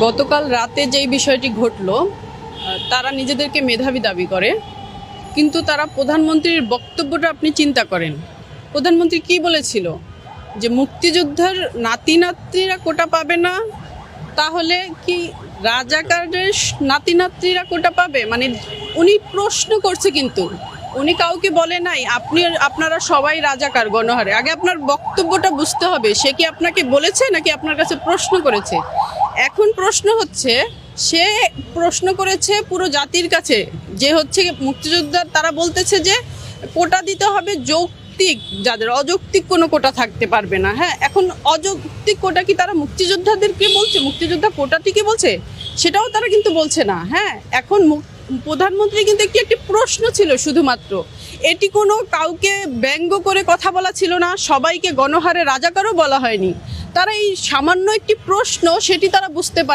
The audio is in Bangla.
গতকাল রাতে যেই বিষয়টি ঘটলো, তারা নিজেদেরকে মেধাবী দাবি করে, কিন্তু তারা প্রধানমন্ত্রীর বক্তব্যটা আপনি চিন্তা করেন। প্রধানমন্ত্রী কি বলেছিল? যে মুক্তিযোদ্ধার নাতি নাতনিরা কোটা পাবে না, তাহলে কি রাজাকারের নাতি নাতনিরা কোটা পাবে? মানে উনি প্রশ্ন করছে, কিন্তু উনি কাউকে বলে নাই আপনারা সবাই রাজাকার গণহারে। আগে আপনার বক্তব্যটা বুঝতে হবে, সে কি আপনাকে বলেছে নাকি আপনার কাছে প্রশ্ন করেছে। এখন প্রশ্ন হচ্ছে, সে প্রশ্ন করেছে পুরো জাতির কাছে, যে হচ্ছে মুক্তিযোদ্ধা, তারা বলতেছে যে কোটা দিতে হবে যৌক্তিক, যাদের অযৌক্তিক কোনো কোটা থাকতে পারবে না। হ্যাঁ, এখন অযৌক্তিক কোটা কি তারা মুক্তিযোদ্ধাদেরকে বলছে, মুক্তিযোদ্ধা কোটাটিকে বলছে? সেটাও তারা কিন্তু বলছে না। হ্যাঁ, এখন প্রধানমন্ত্রী কিন্তু একটি প্রশ্ন ছিল শুধুমাত্র, এটি কোনো কাউকে ব্যঙ্গ করে কথা বলা ছিল না, সবাইকে গণহারে রাজাকারও বলা হয়নি। তারা এই সামান্য একটি প্রশ্ন, সেটি তারা বুঝতে পারে।